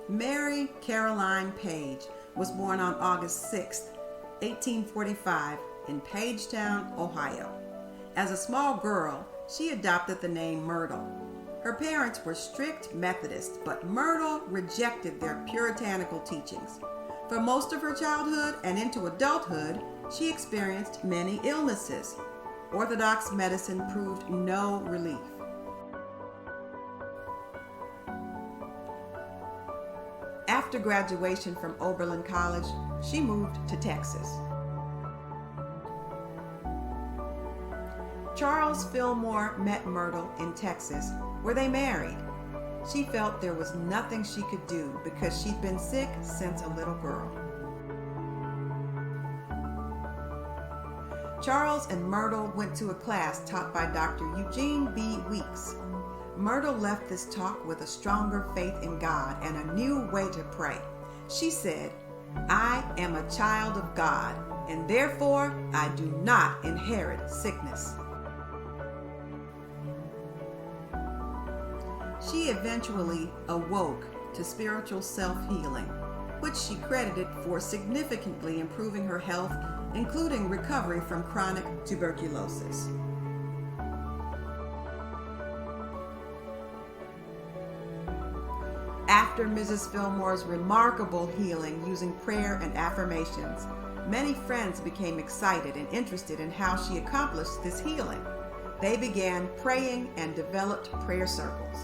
Mary Caroline Page was born on August 6, 1845, in Pagetown, Ohio. As a small girl, she adopted the name Myrtle. Her parents were strict Methodists, but Myrtle rejected their puritanical teachings. For most of her childhood and into adulthood, she experienced many illnesses. Orthodox medicine proved no relief. After graduation from Oberlin College, she moved to Texas. Charles Fillmore met Myrtle in Texas, where they married. She felt there was nothing she could do because she'd been sick since a little girl. Charles and Myrtle went to a class taught by Dr. Eugene B. Weeks. Myrtle left this talk with a stronger faith in God and a new way to pray. She said, "I am a child of God, and therefore I do not inherit sickness." She eventually awoke to spiritual self-healing, which she credited for significantly improving her health, including recovery from chronic tuberculosis. After Mrs. Fillmore's remarkable healing using prayer and affirmations, many friends became excited and interested in how she accomplished this healing. They began praying and developed prayer circles.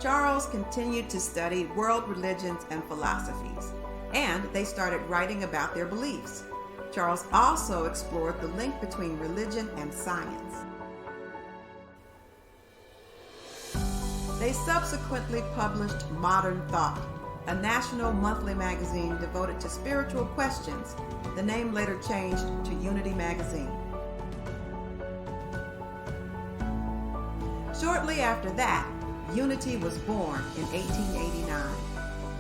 Charles continued to study world religions and philosophies, and they started writing about their beliefs. Charles also explored the link between religion and science. They subsequently published Modern Thought, a national monthly magazine devoted to spiritual questions. The name later changed to Unity Magazine. Shortly after that, Unity was born in 1889.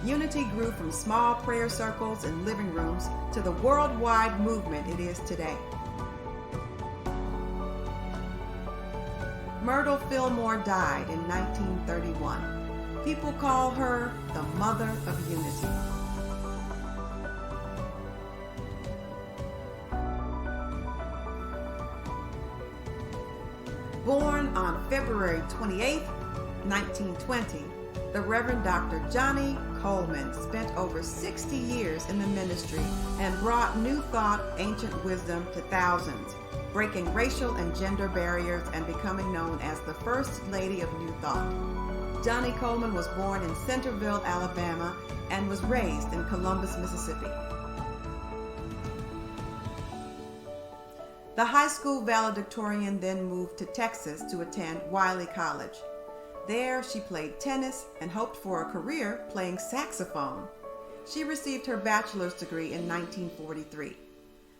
Unity grew from small prayer circles in living rooms to the worldwide movement it is today. Myrtle Fillmore died in 1931. People call her the Mother of Unity. Born on February 28, 1920, the Reverend Dr. Johnny Coleman spent over 60 years in the ministry and brought new thought, ancient wisdom to thousands, breaking racial and gender barriers and becoming known as the First Lady of New Thought. Johnny Coleman was born in Centerville, Alabama, and was raised in Columbus, Mississippi. The high school valedictorian then moved to Texas to attend Wiley College. There, she played tennis and hoped for a career playing saxophone. She received her bachelor's degree in 1943.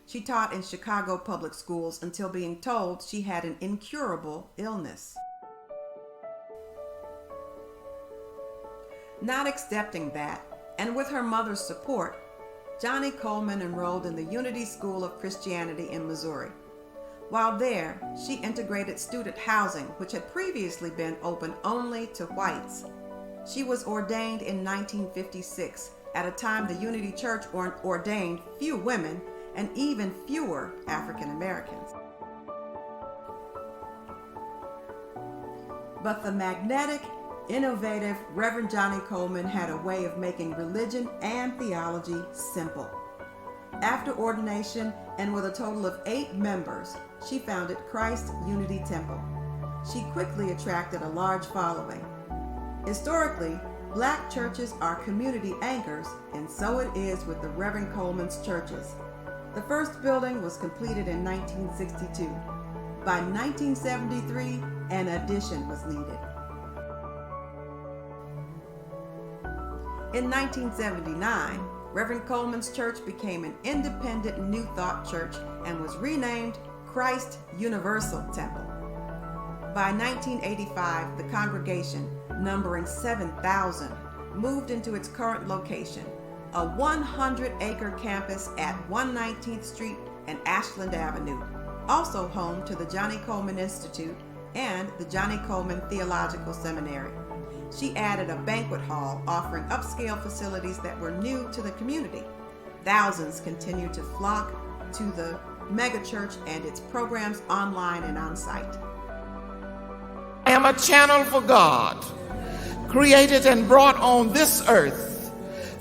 She taught in Chicago public schools until being told she had an incurable illness. Not accepting that, and with her mother's support, Johnny Coleman enrolled in the Unity School of Christianity in Missouri. While there, she integrated student housing, which had previously been open only to whites. She was ordained in 1956, at a time the Unity Church ordained few women and even fewer African Americans. But the magnetic, innovative Reverend Johnny Coleman had a way of making religion and theology simple. After ordination, and with a total of 8 members, she founded Christ Unity Temple. She quickly attracted a large following. Historically, Black churches are community anchors, and so it is with the Reverend Coleman's churches. The first building was completed in 1962. By 1973, an addition was needed. In 1979, Reverend Coleman's church became an independent New Thought church and was renamed Christ Universal Temple. By 1985, the congregation, numbering 7,000, moved into its current location, a 100-acre campus at 119th Street and Ashland Avenue, also home to the Johnny Coleman Institute and the Johnny Coleman Theological Seminary. She added a banquet hall offering upscale facilities that were new to the community. Thousands continued to flock to the megachurch and its programs online and on site. I am a channel for God, created and brought on this earth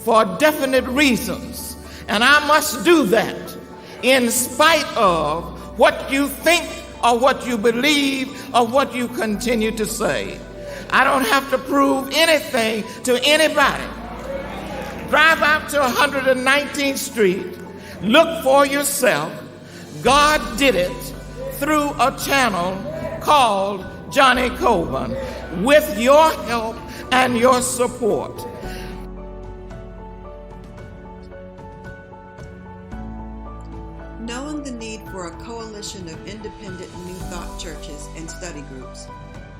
for definite reasons, and I must do that in spite of what you think or what you believe or what you continue to say. I don't have to prove anything to anybody. Drive out to 119th Street, look for yourself. God did it through a channel called Johnny Coleman, with your help and your support. Knowing the need for a coalition of independent New Thought churches and study groups,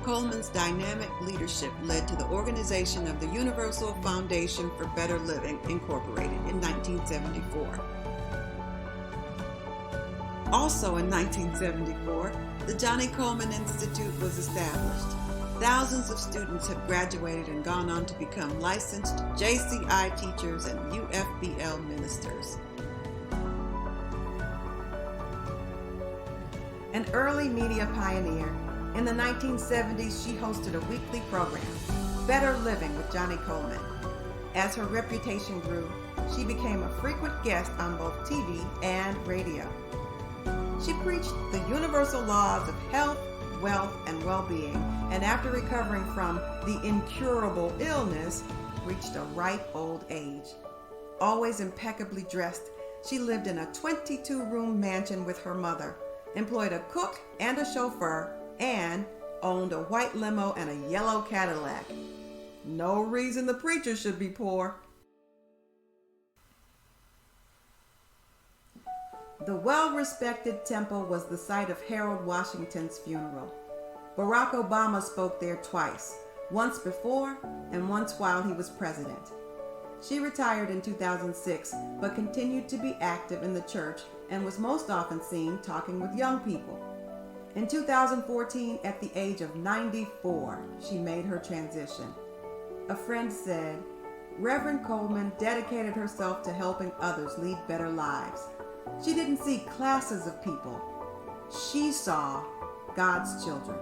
Coleman's dynamic leadership led to the organization of the Universal Foundation for Better Living, Incorporated, in 1974. Also in 1974, the Johnny Coleman Institute was established. Thousands of students have graduated and gone on to become licensed JCI teachers and UFBL ministers. An early media pioneer, in the 1970s she hosted a weekly program, Better Living with Johnny Coleman. As her reputation grew, she became a frequent guest on both TV and radio. She preached the universal laws of health, wealth, and well-being, and after recovering from the incurable illness, reached a ripe old age. Always impeccably dressed, she lived in a 22-room mansion with her mother, employed a cook and a chauffeur, and owned a white limo and a yellow Cadillac. No reason the preacher should be poor. The well-respected temple was the site of Harold Washington's funeral. Barack Obama spoke there twice, once before and once while he was president. She retired in 2006, but continued to be active in the church and was most often seen talking with young people. In 2014, at the age of 94, she made her transition. A friend said, "Reverend Coleman dedicated herself to helping others lead better lives. She didn't see classes of people. She saw God's children."